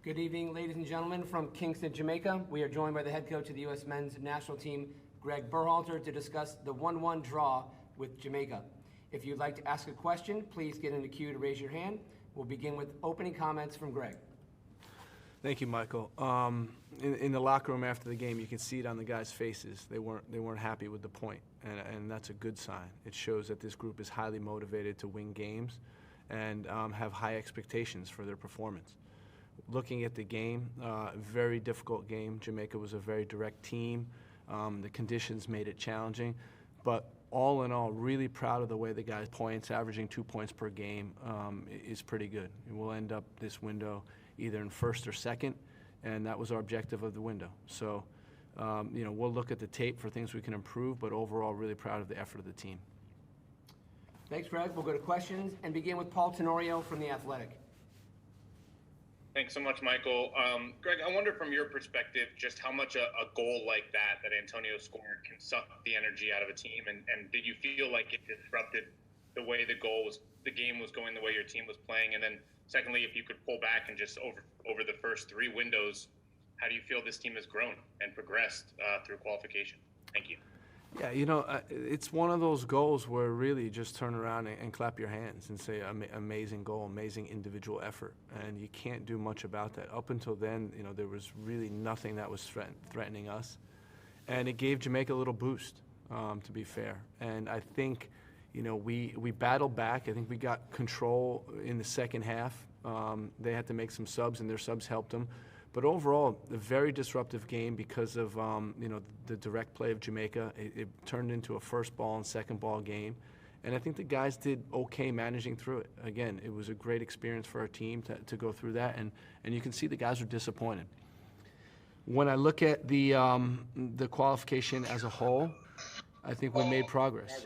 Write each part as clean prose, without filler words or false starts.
Good evening, ladies and gentlemen, from Kingston, Jamaica. We are joined by the head coach of the U.S. men's national team, Greg Berhalter, to discuss the 1-1 draw with Jamaica. If you'd like to ask a question, please get in the queue to raise your hand. We'll begin with opening comments from Greg. Thank you, Michael. In the locker room after the game, you can see it on the guys' faces. They weren't happy with the point, and that's a good sign. It shows that this group is highly motivated to win games and have high expectations for their performance. Looking at the game, very difficult game. Jamaica was a very direct team. The conditions made it challenging, but all in all, really proud of the way the guys' points, averaging 2 points per game, is pretty good. We'll end up this window either in first or second, and that was our objective of the window. So, we'll look at the tape for things we can improve, but overall, really proud of the effort of the team. Thanks, Greg. We'll go to questions and begin with Paul Tenorio from The Athletic. Thanks so much, Michael. Greg, I wonder from your perspective just how much a goal like that Antonio scored can suck the energy out of a team, and did you feel like it disrupted the way the game was going, the way your team was playing? And then secondly, if you could pull back and just over the first three windows, how do you feel this team has grown and progressed through qualification? Thank you. Yeah, it's one of those goals where really you just turn around and clap your hands and say, amazing goal, amazing individual effort. And you can't do much about that. Up until then, there was really nothing that was threatening us. And it gave Jamaica a little boost, to be fair. And I think, we battled back. I think we got control in the second half. They had to make some subs, and their subs helped them. But overall, a very disruptive game because of the direct play of Jamaica. It turned into a first ball and second ball game, and I think the guys did okay managing through it. Again, it was a great experience for our team to go through that, and you can see the guys are disappointed. When I look at the qualification as a whole, I think we made progress.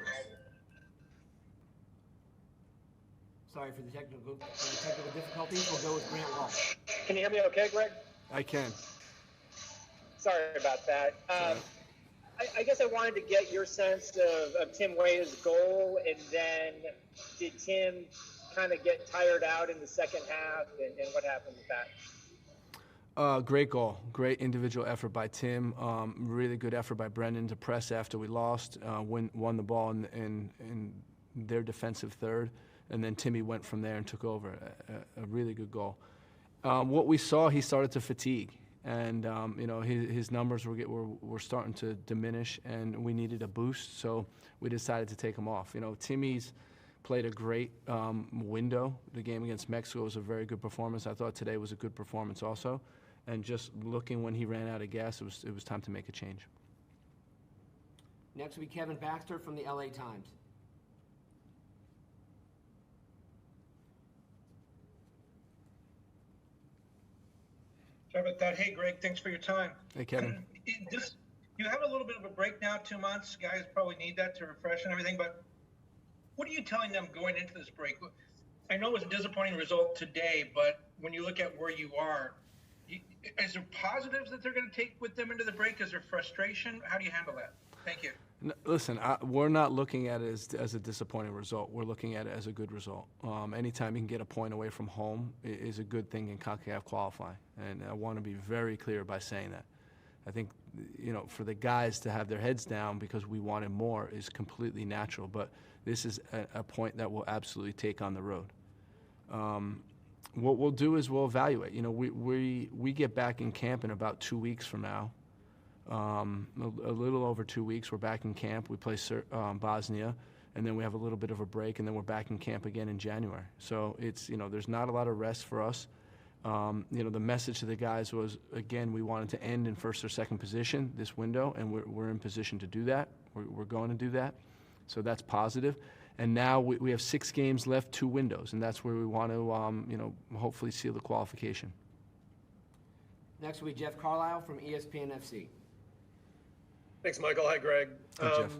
Sorry for the technical difficulties. We'll go with Grant Wall. Can you hear me okay, Greg? I can. Sorry about that. I guess I wanted to get your sense of Tim Weah's goal, and then did Tim kind of get tired out in the second half, and what happened with that? Great goal. Great individual effort by Tim. Really good effort by Brendan to press after we lost, won the ball in their defensive third, and then Timmy went from there and took over. A really good goal. What we saw, he started to fatigue, and his numbers were starting to diminish, and we needed a boost, so we decided to take him off. Timmy's played a great window. The game against Mexico was a very good performance. I thought today was a good performance also, and just looking when he ran out of gas, it was time to make a change. Next will be Kevin Baxter from the LA Times. Sorry about that. Hey, Greg, thanks for your time. Hey, Kevin. You have a little bit of a break now, 2 months. Guys probably need that to refresh and everything, but what are you telling them going into this break? I know it was a disappointing result today, but when you look at where you are, is there positives that they're going to take with them into the break? Is there frustration? How do you handle that? Thank you. No, listen, we're not looking at it as a disappointing result. We're looking at it as a good result. Anytime you can get a point away from home is a good thing in CONCACAF qualifying, and I want to be very clear by saying that. I think, for the guys to have their heads down because we wanted more is completely natural, but this is a point that we'll absolutely take on the road. What we'll do is we'll evaluate. We get back in camp in about 2 weeks from now. A little over 2 weeks, we're back in camp. We play Bosnia, and then we have a little bit of a break, and then we're back in camp again in January. So it's, there's not a lot of rest for us. The message to the guys was, again, we wanted to end in first or second position this window, and we're in position to do that. We're going to do that. So that's positive. And now we have 6 games left, 2 windows, and that's where we want to, hopefully seal the qualification. Next will be Jeff Carlisle from ESPN FC. Thanks, Michael. Hi, Greg. Hi, Jeff.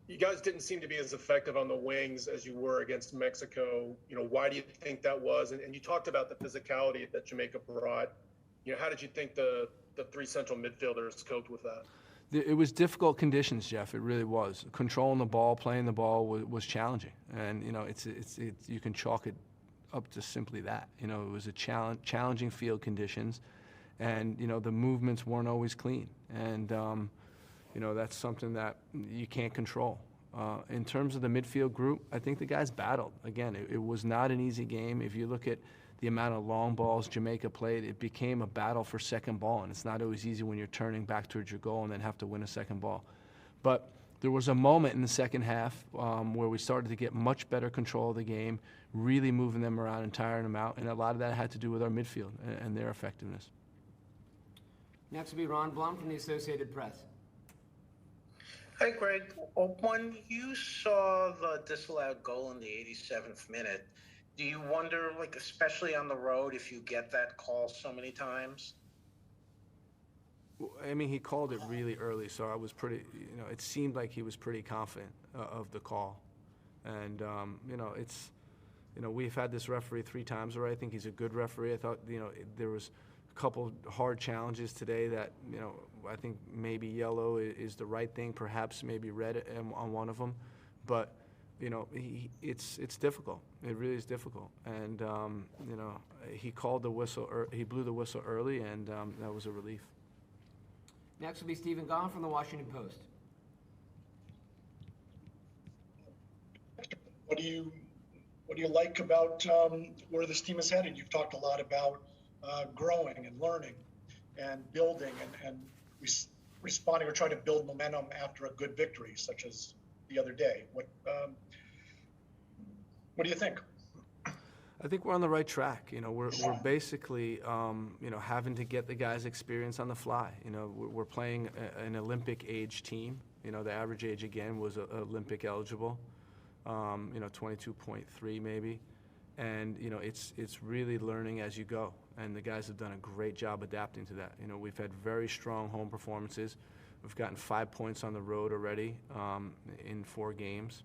You guys didn't seem to be as effective on the wings as you were against Mexico. Why do you think that was? And you talked about the physicality that Jamaica brought. How did you think the 3 central midfielders coped with that? It was difficult conditions, Jeff. It really was. Controlling the ball, playing the ball was challenging, and it's you can chalk it up to simply that. You know, it was a challenging field conditions, and you know the movements weren't always clean, and you know that's something that you can't control. In terms of the midfield group, I think the guys battled. Again, it was not an easy game. If you look at the amount of long balls Jamaica played, it became a battle for second ball, and it's not always easy when you're turning back towards your goal and then have to win a second ball. But there was a moment in the second half where we started to get much better control of the game, really moving them around and tiring them out, and a lot of that had to do with our midfield and their effectiveness. Next will be Ron Blum from the Associated Press. Hi, Greg. When you saw the disallowed goal in the 87th minute, do you wonder, like, especially on the road, if you get that call so many times? I mean, he called it really early, so I was pretty, you know, it seemed like he was pretty confident of the call. And, you know, it's, you know, we've had this referee 3 times already. I think he's a good referee. I thought, you know, there was a couple hard challenges today that, you know, I think maybe yellow is the right thing, perhaps maybe red on one of them. But, you know, it's difficult. It really is difficult. And, you know, he called the whistle, he blew the whistle early, and that was a relief. Next will be Stephen Goff from the Washington Post. What do you like about where this team is headed? You've talked a lot about growing and learning and building and responding or trying to build momentum after a good victory, such as the other day. What do you think? I think we're on the right track. You know, we're basically, you know, having to get the guys experience on the fly. You know, we're playing an Olympic age team. You know, the average age again was Olympic eligible. You know, 22.3 maybe. And, you know, it's really learning as you go. And the guys have done a great job adapting to that. You know, we've had very strong home performances. We've gotten 5 points on the road already in 4 games.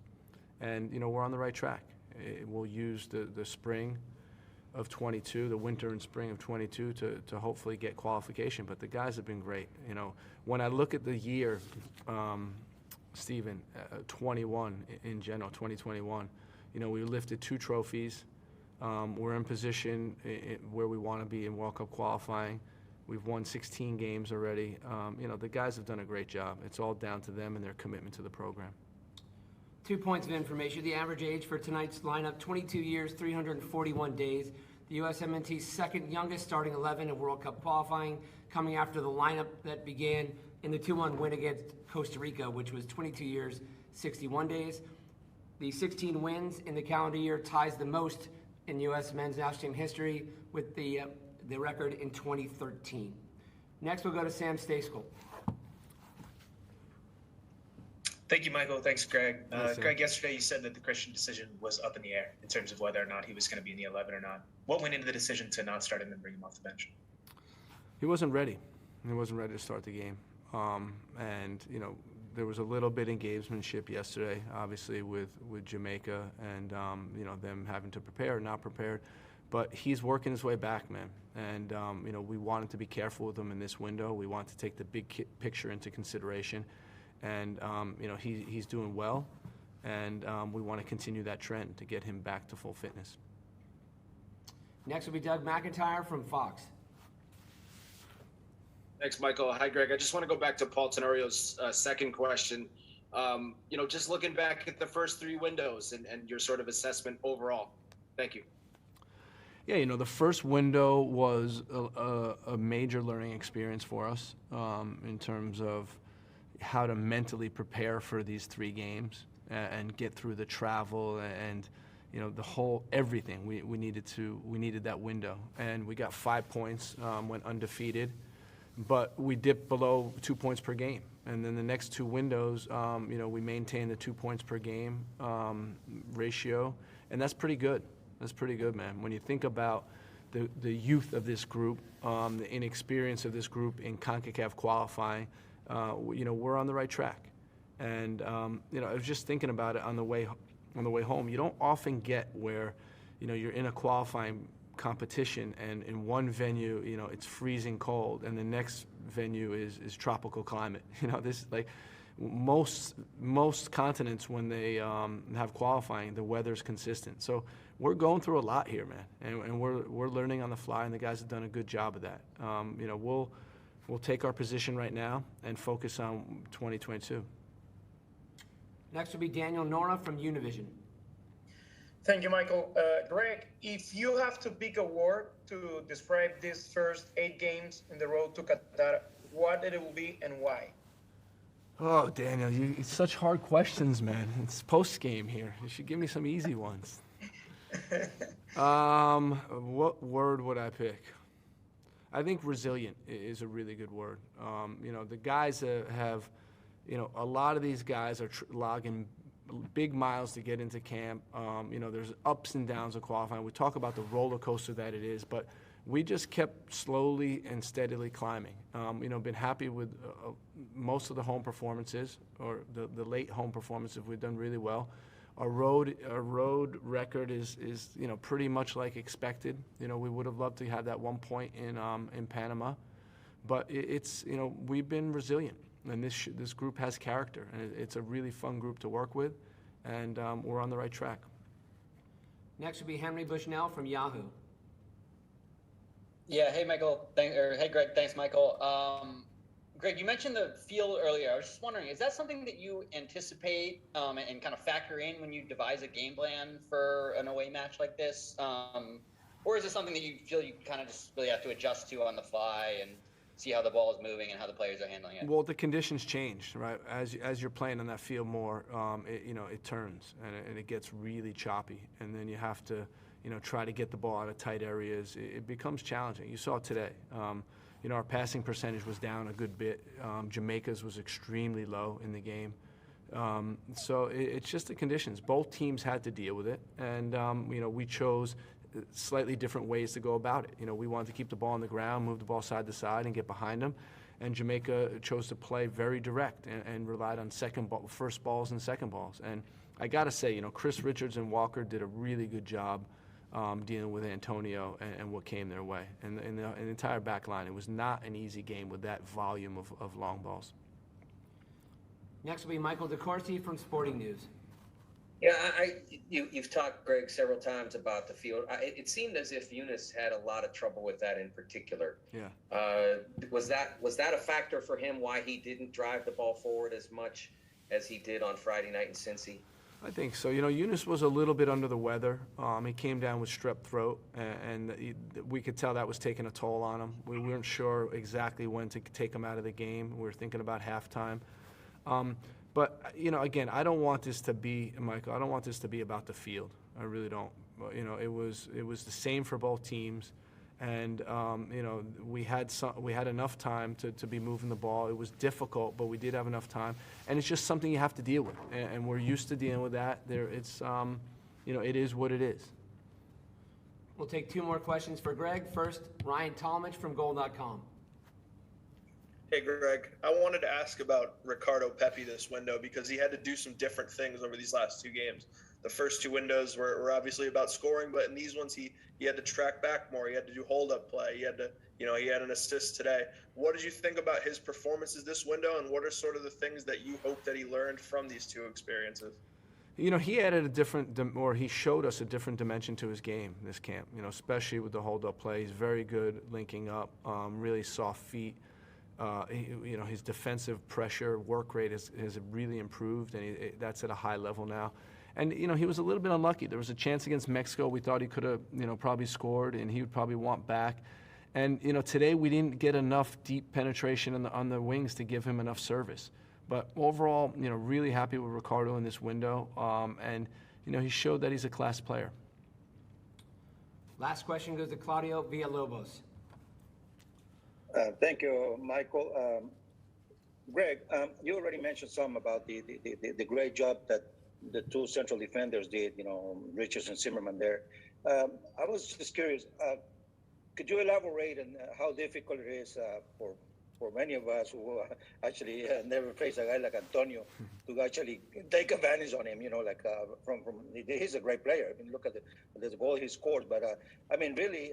And, you know, we're on the right track. We'll use the spring of 22, the winter and spring of 22 to hopefully get qualification. But the guys have been great. You know, when I look at the year, Stephen, 21 in general, 2021, you know, we lifted 2 trophies. We're in position where we want to be in World Cup qualifying. We've won 16 games already. You know, the guys have done a great job. It's all down to them and their commitment to the program. 2 points of information. The average age for tonight's lineup, 22 years, 341 days. The USMNT's second youngest starting 11 in World Cup qualifying, coming after the lineup that began in the 2-1 win against Costa Rica, which was 22 years, 61 days. The 16 wins in the calendar year ties the most in U.S. men's national team history with the record in 2013. Next, we'll go to Sam Stejskal. Thank you, Michael. Thanks, Greg. Yes, Greg, yesterday you said that the Christian decision was up in the air in terms of whether or not he was going to be in the 11 or not. What went into the decision to not start him and bring him off the bench? He wasn't ready. He wasn't ready to start the game. And, you know, there was a little bit of gamesmanship yesterday, obviously, with Jamaica and, you know, them having to prepare, not prepared. But he's working his way back, man. And, you know, we wanted to be careful with him in this window. We want to take the big picture into consideration. And, you know, he's doing well. And we want to continue that trend to get him back to full fitness. Next will be Doug McIntyre from Fox. Thanks, Michael. Hi, Greg. I just want to go back to Paul Tenorio's second question. You know, just looking back at the first 3 windows and your sort of assessment overall. Thank you. Yeah, you know, the first window was a major learning experience for us in terms of how to mentally prepare for these 3 games and get through the travel and, you know, the whole everything. We needed that window, and we got 5 points, went undefeated, but we dipped below 2 points per game. And then the next 2 windows, you know, we maintained the 2 points per game ratio, and that's pretty good. That's pretty good, man. When you think about the youth of this group, the inexperience of this group in CONCACAF qualifying, you know, we're on the right track. And you know, I was just thinking about it on the way home. You don't often get where, you know, you're in a qualifying competition and in one venue, you know, it's freezing cold, and the next venue is tropical climate. You know, this, like, most continents when they have qualifying, the weather's consistent. So we're going through a lot here, man, and we're learning on the fly, and the guys have done a good job of that. We'll take our position right now and focus on 2022. Next will be Daniel Nora from Univision. Thank you, Michael. Greg, if you have to pick a word to describe these first 8 games in the road to Qatar, what it will be and why? Oh, Daniel, it's such hard questions, man. It's post-game here. You should give me some easy ones. What word would I pick? I think resilient is a really good word. The guys have, a lot of these guys are logging big miles to get into camp. There's ups and downs of qualifying. We talk about the roller coaster that it is, but we just kept slowly and steadily climbing. Been happy with most of the home performances, or the late home performances. We've done really well. Our road record is pretty much like expected. We would have loved to have that 1 point in Panama, but we've been resilient, and this group has character, and it's a really fun group to work with, and we're on the right track. Next will be Henry Bushnell from Yahoo. Yeah, hey Michael, hey Greg, thanks Michael. Greg, you mentioned the field earlier. I was just wondering, is that something that you anticipate and kind of factor in when you devise a game plan for an away match like this? Or is it something that you feel you kind of just really have to adjust to on the fly and see how the ball is moving and how the players are handling it? Well, the conditions change, right? As you're playing on that field more, it turns and it gets really choppy, and then you have to, try to get the ball out of tight areas. It becomes challenging. You saw it today. Our passing percentage was down a good bit. Jamaica's was extremely low in the game. So it's just the conditions. Both teams had to deal with it, and we chose slightly different ways to go about it. We wanted to keep the ball on the ground, move the ball side to side, and get behind them. And Jamaica chose to play very direct and relied on first balls and second balls. And I got to say, Chris Richards and Walker did a really good job dealing with Antonio and what came their way. And the entire back line, it was not an easy game with that volume of long balls. Next will be Michael DeCourcy from Sporting News. Yeah, you've talked, Greg, several times about the field. It seemed as if Eunice had a lot of trouble with that in particular. Yeah. Was that a factor for him, why he didn't drive the ball forward as much as he did on Friday night in Cincy? I think so. Eunice was a little bit under the weather. He came down with strep throat, and we could tell that was taking a toll on him. We weren't sure exactly when to take him out of the game. We were thinking about halftime. But, again, I don't want this to be, Michael, I don't want this to be about the field. I really don't. It was the same for both teams. And, we had enough time to be moving the ball. It was difficult, but we did have enough time. And it's just something you have to deal with. And we're used to dealing with that. It is what it is. We'll take 2 more questions for Greg. First, Ryan Talmadge from Goal.com. Hey, Greg, I wanted to ask about Ricardo Pepi this window because he had to do some different things over these last 2 games. The first 2 windows were obviously about scoring, but in these ones he had to track back more. He had to do hold-up play. He had an assist today. What did you think about his performances this window, and what are sort of the things that you hope that he learned from these 2 experiences? He added he showed us a different dimension to his game this camp, especially with the hold-up play. He's very good linking up, really soft feet. His defensive pressure work rate has really improved, and that's at a high level now. And, he was a little bit unlucky. There was a chance against Mexico. We thought he could have, probably scored, and he would probably want back. And, today we didn't get enough deep penetration on the wings to give him enough service. But overall, really happy with Ricardo in this window. And, he showed that he's a class player. Last question goes to Claudio Villalobos. Thank you, Michael. Greg, you already mentioned some about the great job that the 2 central defenders did, Richards and Zimmerman there. I was just curious, could you elaborate on how difficult it is for many of us who actually never faced a guy like Antonio to actually take advantage on him, he's a great player. I mean, look at the goal he scores. But, really,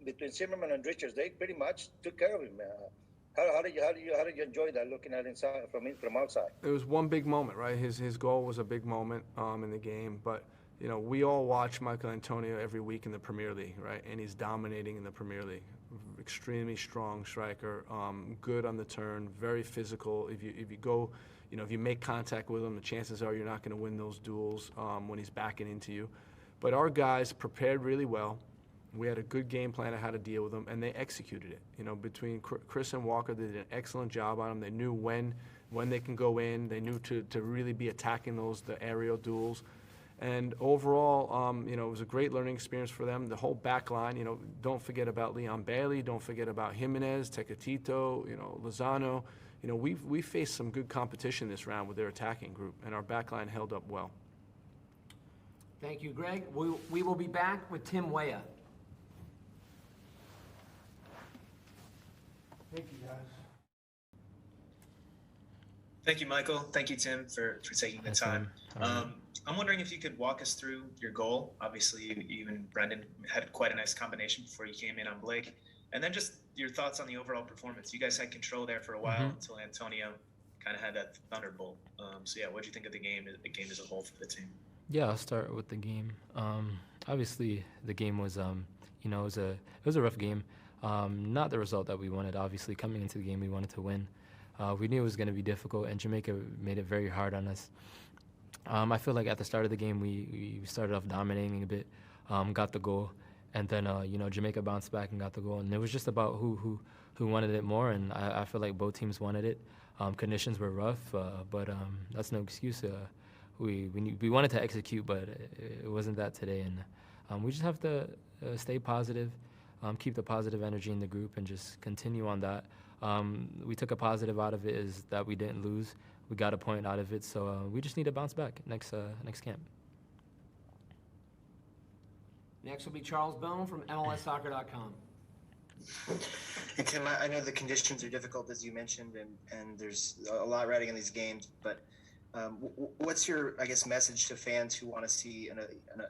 between Zimmerman and Richards, they pretty much took care of him. How did you enjoy that, looking at inside from outside? It was one big moment, right? His goal was a big moment in the game, but you know, we all watch Michael Antonio every week in the Premier League, right? And he's dominating in the Premier League. Extremely strong striker, good on the turn, very physical. If you go, you know, if you make contact with him, the chances are you're not going to win those duels when he's backing into you. But our guys prepared really well. We had a good game plan of how to deal with them, and they executed it. You know, between Chris and Walker, they did an excellent job on them. They knew when they can go in. They knew to really be attacking the aerial duels. And overall, you know, it was a great learning experience for them. The whole back line, you know, don't forget about Leon Bailey. Don't forget about Jimenez, Tecatito, you know, Lozano. You know, we faced some good competition this round with their attacking group, and our back line held up well. Thank you, Greg. We will be back with Tim Weah. Thank you, guys. Thank you, Michael. Thank you, Tim, for taking the time. I'm wondering if you could walk us through your goal. Obviously, you and Brendan had quite a nice combination before you came in on Blake. And then just your thoughts on the overall performance. You guys had control there for a while until Antonio kind of had that thunderbolt. So yeah, what do you think of the game as a whole for the team? Yeah, I'll start with the game. Obviously, the game was, you know, it was a rough game. Not the result that we wanted. Obviously, coming into the game, we wanted to win. We knew it was going to be difficult, and Jamaica made it very hard on us. I feel like at the start of the game, we started off dominating a bit, got the goal, and then you know, Jamaica bounced back and got the goal, and it was just about who wanted it more, and I feel like both teams wanted it. Conditions were rough, but that's no excuse. We wanted to execute, but it wasn't that today, and we just have to stay positive, keep the positive energy in the group, and just continue on that. We took a positive out of it is that we didn't lose. We got a point out of it, so we just need to bounce back next camp. Next will be Charles Bone from MLSsoccer.com. And Tim, I know the conditions are difficult, as you mentioned, and there's a lot riding on these games, but what's your, I guess, message to fans who want to see,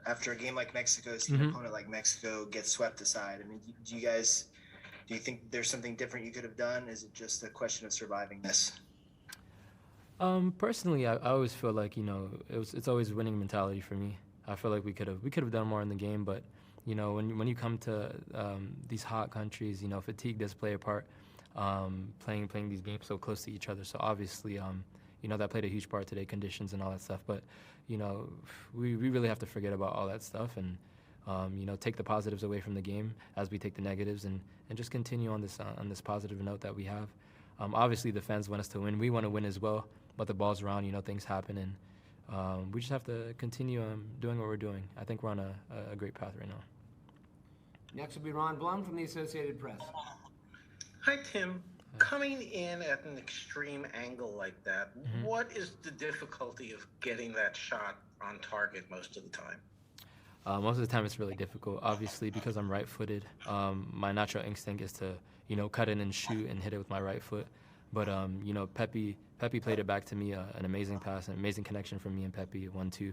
after a game like Mexico, see an opponent like Mexico get swept aside? I mean, do you think there's something different you could have done? Is it just a question of surviving this? Personally, I always feel like, you know, it's always winning mentality for me. I feel like we could have done more in the game, but you know, when you come to these hot countries, you know, fatigue does play a part. Playing these games so close to each other, so obviously, you know, that played a huge part today, conditions and all that stuff. But you know, we really have to forget about all that stuff and you know, take the positives away from the game as we take the negatives, and just continue on this positive note that we have. Obviously, the fans want us to win. We want to win as well. But the ball's around, you know, things happen, and we just have to continue doing what we're doing. I think we're on a great path right now. Next will be Ron Blum from the Associated Press. Hi, Tim. Coming in at an extreme angle like that, what is the difficulty of getting that shot on target most of the time? Most of the time it's really difficult. Obviously, because I'm right-footed, my natural instinct is to, you know, cut in and shoot and hit it with my right foot. But, you know, Pepe played it back to me, an amazing pass, an amazing connection from me and Pepe, 1-2.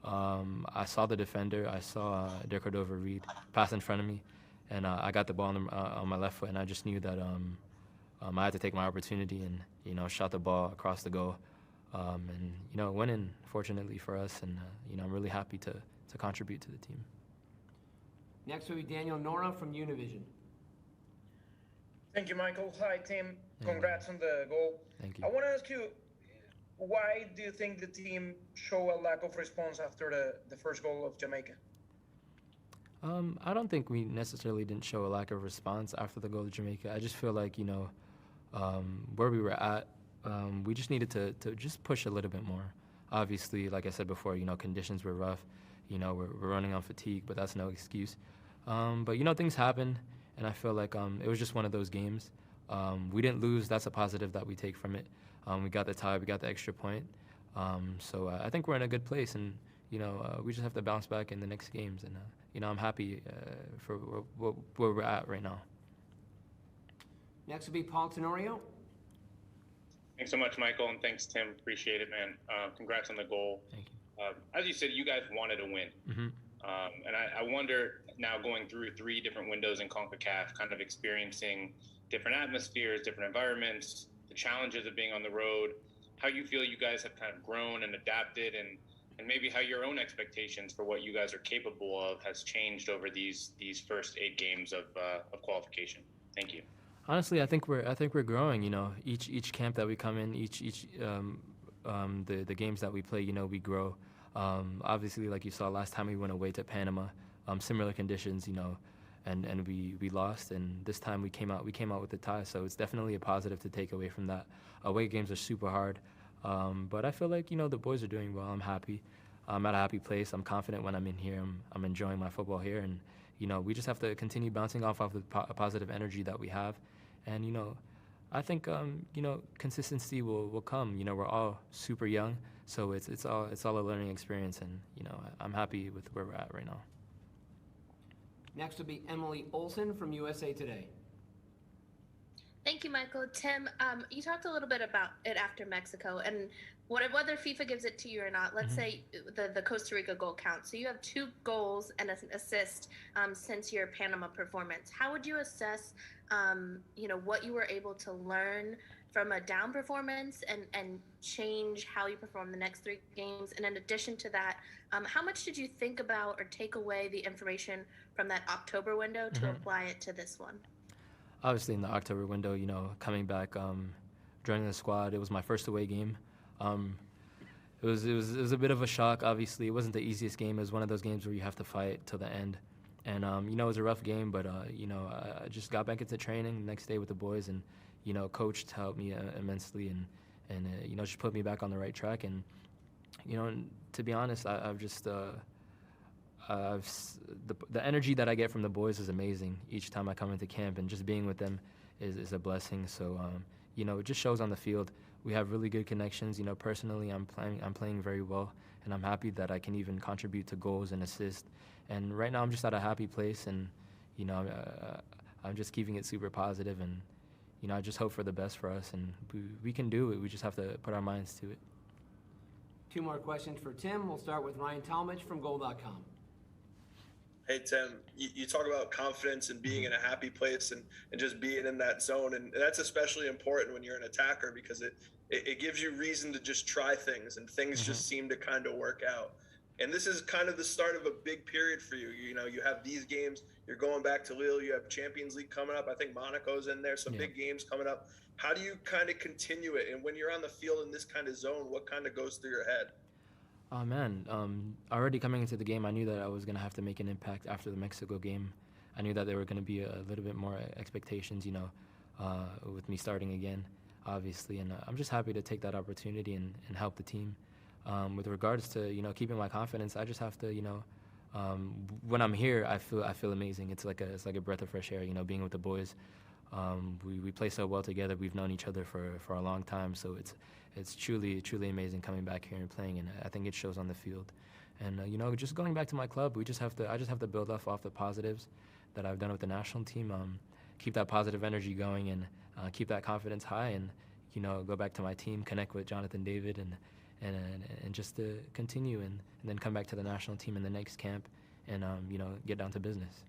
I saw the defender. I saw De Cordova Reed pass in front of me, and I got the ball on my left foot, and I just knew that I had to take my opportunity and, you know, shot the ball across the goal. And, you know, it went in, fortunately for us, and, you know, I'm really happy to contribute to the team. Next will be Daniel Nora from Univision. Thank you, Michael. Hi, Tim. Congrats on the goal. Thank you. I want to ask you, why do you think the team show a lack of response after the first goal of Jamaica? I don't think we necessarily didn't show a lack of response after the goal of Jamaica. I just feel like, you know, where we were at, we just needed to just push a little bit more. Obviously, like I said before, you know, conditions were rough. You know, we're running on fatigue, but that's no excuse. But, you know, things happen, and I feel like it was just one of those games. We didn't lose. That's a positive that we take from it. We got the tie. We got the extra point. So I think we're in a good place, and, you know, we just have to bounce back in the next games. And, you know, I'm happy for where we're at right now. Next will be Paul Tenorio. Thanks so much, Michael, and thanks, Tim. Appreciate it, man. Congrats on the goal. Thank you. As you said, you guys wanted to win. And I wonder, now going through 3 different windows in CONCACAF, kind of experiencing different atmospheres, different environments, the challenges of being on the road, how you feel you guys have kind of grown and adapted, and and maybe how your own expectations for what you guys are capable of has changed over these first 8 games of qualification. Thank you. Honestly, I think we're growing. You know, each camp that we come in, the games that we play, you know, we grow. Obviously, like you saw last time we went away to Panama, similar conditions, you know, and we lost. And this time we came out with a tie. So it's definitely a positive to take away from that. Away games are super hard, but I feel like, you know, the boys are doing well. I'm happy. I'm at a happy place. I'm confident when I'm in here. I'm enjoying my football here, and you know, we just have to continue bouncing off of the positive energy that we have, and you know, I think you know, consistency will come. You know, we're all super young, so it's all a learning experience, and you know, I'm happy with where we're at right now. Next will be Emily Olson from USA Today. Thank you, Michael. Tim, you talked a little bit about it after Mexico, and whether FIFA gives it to you or not, let's say the Costa Rica goal counts. So you have 2 goals and an assist since your Panama performance. How would you assess, you know, what you were able to learn from a down performance and change how you perform the next 3 games? And in addition to that, how much did you think about or take away the information from that October window to apply it to this one? Obviously, in the October window, you know, coming back, joining the squad, it was my first away game. It was a bit of a shock. Obviously, it wasn't the easiest game. It was one of those games where you have to fight till the end, and you know, it was a rough game. But you know, I just got back into training the next day with the boys, and you know, coach helped me immensely, and you know, just put me back on the right track. And you know, to be honest, I've just the energy that I get from the boys is amazing each time I come into camp, and just being with them is a blessing. So you know, it just shows on the field. We have really good connections. You know, personally, I'm playing very well, and I'm happy that I can even contribute to goals and assists. And right now, I'm just at a happy place, and you know, I'm just keeping it super positive, and you know, I just hope for the best for us, and we can do it. We just have to put our minds to it. 2 more questions for Tim. We'll start with Ryan Talmadge from Goal.com. Hey, Tim, you talk about confidence and being in a happy place and just being in that zone. And that's especially important when you're an attacker, because it gives you reason to just try things, and things just seem to kind of work out. And this is kind of the start of a big period for you. You know, you have these games, you're going back to Lille, you have Champions League coming up. I think Monaco's in there, some big games coming up. How do you kind of continue it? And when you're on the field in this kind of zone, what kind of goes through your head? Oh man, already coming into the game, I knew that I was going to have to make an impact after the Mexico game. I knew that there were going to be a little bit more expectations, you know, with me starting again, obviously. And I'm just happy to take that opportunity and help the team. With regards to, you know, keeping my confidence, I just have to, you know, when I'm here, I feel amazing. It's like a breath of fresh air, you know, being with the boys. We play so well together. We've known each other for a long time, so it's truly amazing coming back here and playing, and I think it shows on the field. And you know, just going back to my club, I just have to build off the positives that I've done with the national team, keep that positive energy going, and keep that confidence high, and you know, go back to my team, connect with Jonathan David, and just to continue, and then come back to the national team in the next camp, and you know, get down to business.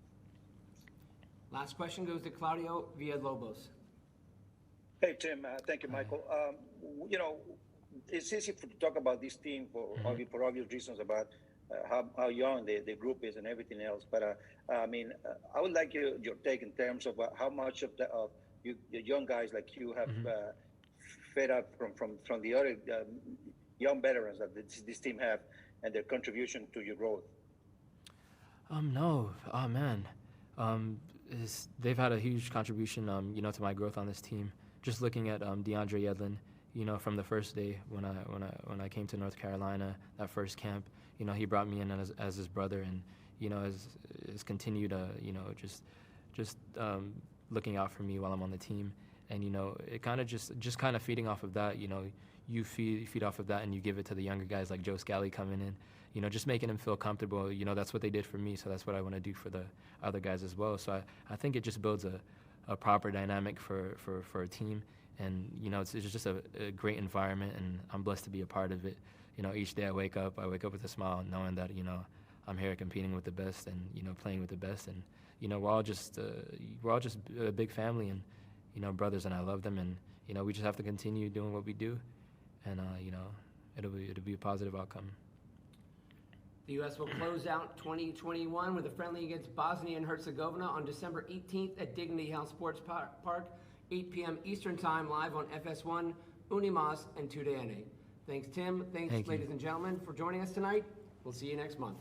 Last question goes to Claudio Villalobos. Hey, Tim. Thank you, Michael. You know, it's easy to talk about this team for obvious reasons about how young the group is and everything else. But I mean, I would like your take in terms of how much of you young guys like you have fed up from the other young veterans that this team have, and their contribution to your growth. No. Oh man. They've had a huge contribution, you know, to my growth on this team. Just looking at DeAndre Yedlin, you know, from the first day when I came to North Carolina, that first camp, you know, he brought me in as his brother, and you know, has continued, you know, just looking out for me while I'm on the team, and you know, it kind of just kind of feeding off of that, you know, you feed off of that, and you give it to the younger guys like Joe Scally coming in, you know, just making them feel comfortable. You know, that's what they did for me, so that's what I want to do for the other guys as well. So I think it just builds a proper dynamic for a team, and you know, it's just a great environment, and I'm blessed to be a part of it. You know, each day I wake up with a smile, knowing that, you know, I'm here competing with the best, and you know, playing with the best, and you know, we're all just a big family, and you know, brothers, and I love them, and you know, we just have to continue doing what we do, and you know, it'll be a positive outcome. The U.S. will close out 2021 with a friendly against Bosnia and Herzegovina on December 18th at Dignity Health Sports Park, 8 p.m. Eastern Time, live on FS1, Unimas, and 2DNA. Thanks, Tim. Thanks, Thank you. ladies and gentlemen, for joining us tonight. We'll see you next month.